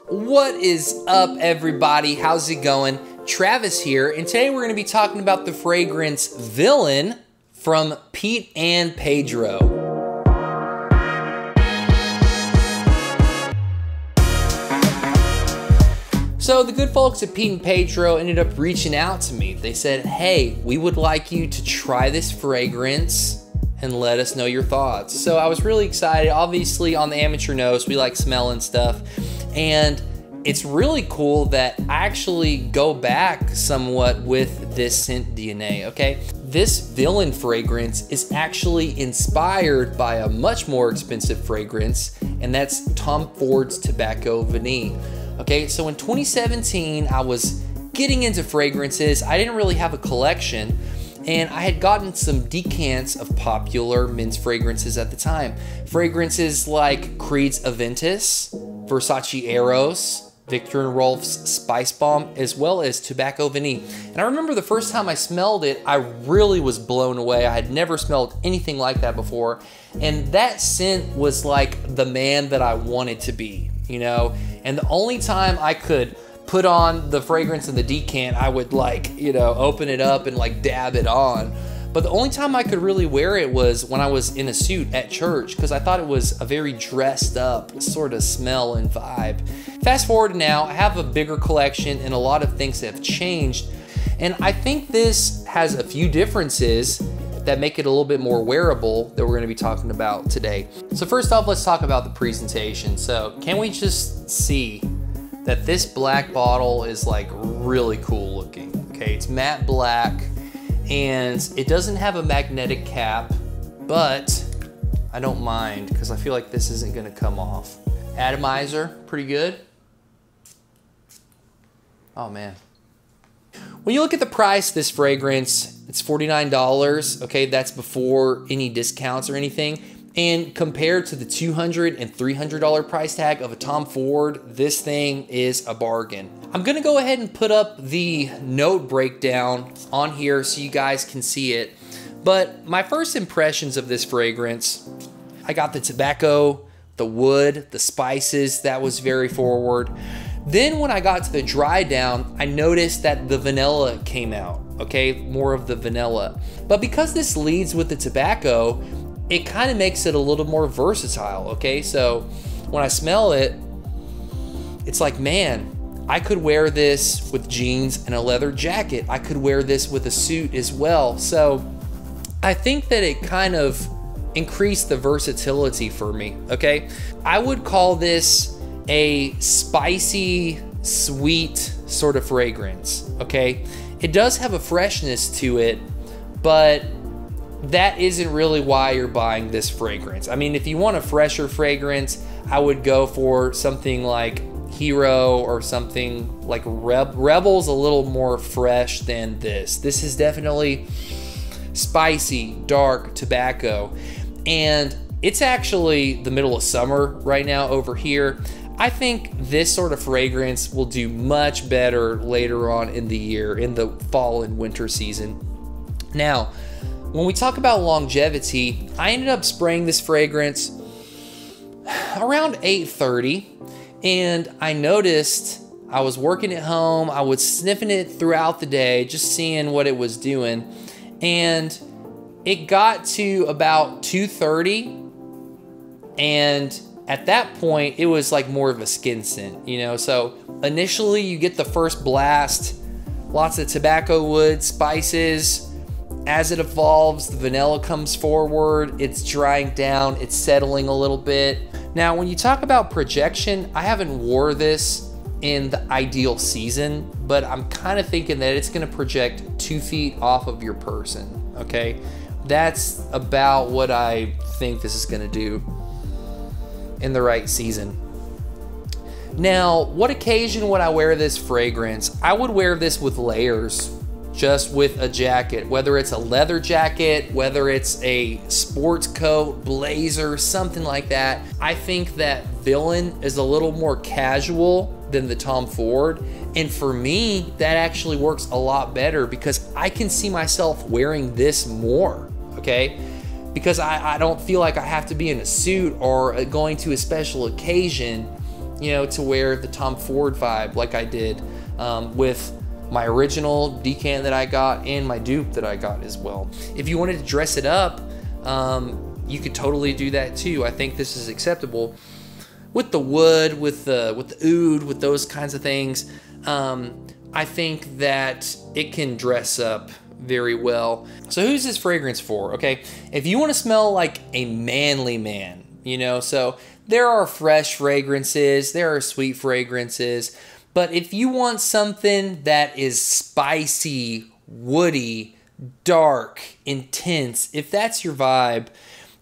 What is up, everybody? How's it going? Travis here, and today we're going to be talking about the fragrance Villian from Pete and Pedro. So the good folks at Pete and Pedro ended up reaching out to me. They said, hey, we would like you to try this fragrance and let us know your thoughts. So I was really excited. Obviously, on the amateur nose, we like smelling stuff. And it's really cool that I actually go back somewhat with this scent DNA, okay? This Villian fragrance is actually inspired by a much more expensive fragrance, and that's Tom Ford's Tobacco Vanille. Okay, so in 2017, I was getting into fragrances. I didn't really have a collection, and I had gotten some decants of popular men's fragrances at the time. Fragrances like Creed's Aventus, Versace Eros, Victor and Rolf's Spice Bomb, as well as Tobacco Vanille. And I remember the first time I smelled it, I really was blown away. I had never smelled anything like that before. And that scent was like the man that I wanted to be, you know? And the only time I could put on the fragrance in the decant, I would like, you know, open it up and like dab it on. But the only time I could really wear it was when I was in a suit at church, because I thought it was a very dressed up sort of smell and vibe. Fast forward now, I have a bigger collection and a lot of things have changed. And I think this has a few differences that make it a little bit more wearable that we're gonna be talking about today. So first off, let's talk about the presentation. So can we just see that this black bottle is like really cool looking, okay? It's matte black and it doesn't have a magnetic cap, but I don't mind because I feel like this isn't gonna come off. Atomizer, pretty good. Oh man. When you look at the price of this fragrance, it's $49, okay? That's before any discounts or anything. And compared to the $200 and $300 price tag of a Tom Ford, this thing is a bargain. I'm gonna go ahead and put up the note breakdown on here so you guys can see it. But my first impressions of this fragrance, I got the tobacco, the wood, the spices, that was very forward. Then when I got to the dry down, I noticed that the vanilla came out, okay? More of the vanilla. But because this leads with the tobacco, it kind of makes it a little more versatile, okay? So when I smell it, it's like, man, I could wear this with jeans and a leather jacket. I could wear this with a suit as well. So I think that it kind of increased the versatility for me, okay? I would call this a spicy, sweet sort of fragrance, okay? It does have a freshness to it, but that isn't really why you're buying this fragrance. I mean, if you want a fresher fragrance, I would go for something like Hero or something like Rebel's a little more fresh than this. This is definitely spicy, dark tobacco. And it's actually the middle of summer right now over here. I think this sort of fragrance will do much better later on in the year, in the fall and winter season. Now, when we talk about longevity, I ended up spraying this fragrance around 8:30, and I noticed I was working at home, I was sniffing it throughout the day, just seeing what it was doing, and it got to about 2:30, and at that point, it was like more of a skin scent, you know? So initially you get the first blast, lots of tobacco wood, spices. As it evolves, the vanilla comes forward, it's drying down, it's settling a little bit. Now, when you talk about projection, I haven't wore this in the ideal season, but I'm kind of thinking that it's gonna project 2 feet off of your person, okay? That's about what I think this is gonna do in the right season. Now, what occasion would I wear this fragrance? I would wear this with layers, just with a jacket, whether it's a leather jacket, whether it's a sports coat, blazer, something like that. I think that Villian is a little more casual than the Tom Ford, and for me, that actually works a lot better because I can see myself wearing this more, okay? because I don't feel like I have to be in a suit or going to a special occasion, you know, to wear the Tom Ford vibe like I did with my original decant that I got and my dupe that I got as well. If you wanted to dress it up, you could totally do that too. I think this is acceptable with the wood, with the oud, with those kinds of things. I think that it can dress up very well. So who's this fragrance for? Okay, if you want to smell like a manly man, you know, so there are fresh fragrances, there are sweet fragrances, but if you want something that is spicy, woody, dark, intense, if that's your vibe,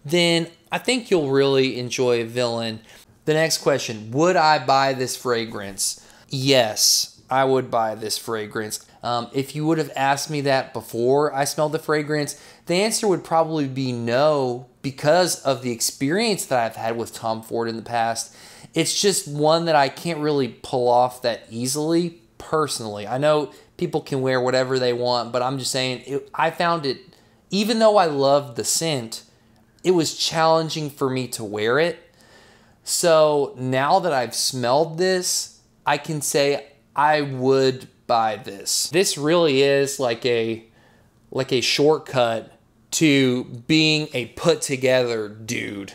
then I think you'll really enjoy Villian. The next question, would I buy this fragrance? Yes, I would buy this fragrance. If you would have asked me that before I smelled the fragrance, the answer would probably be no, because of the experience that I've had with Tom Ford in the past. It's just one that I can't really pull off that easily, personally. I know people can wear whatever they want, but I'm just saying, I found it, even though I loved the scent, it was challenging for me to wear it. So now that I've smelled this, I can say I would buy this. This really is like a shortcut to being a put together dude,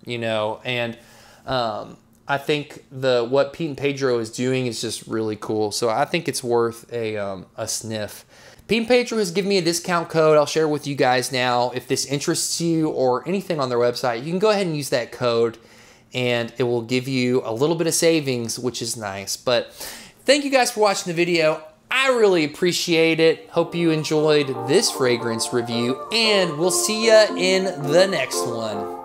you know, and I think what Pete and Pedro is doing is just really cool. So I think it's worth a sniff. Pete and Pedro has given me a discount code. I'll share with you guys now. If this interests you or anything on their website, you can go ahead and use that code and it will give you a little bit of savings, which is nice. But thank you guys for watching the video. I really appreciate it. Hope you enjoyed this fragrance review, and we'll see ya in the next one.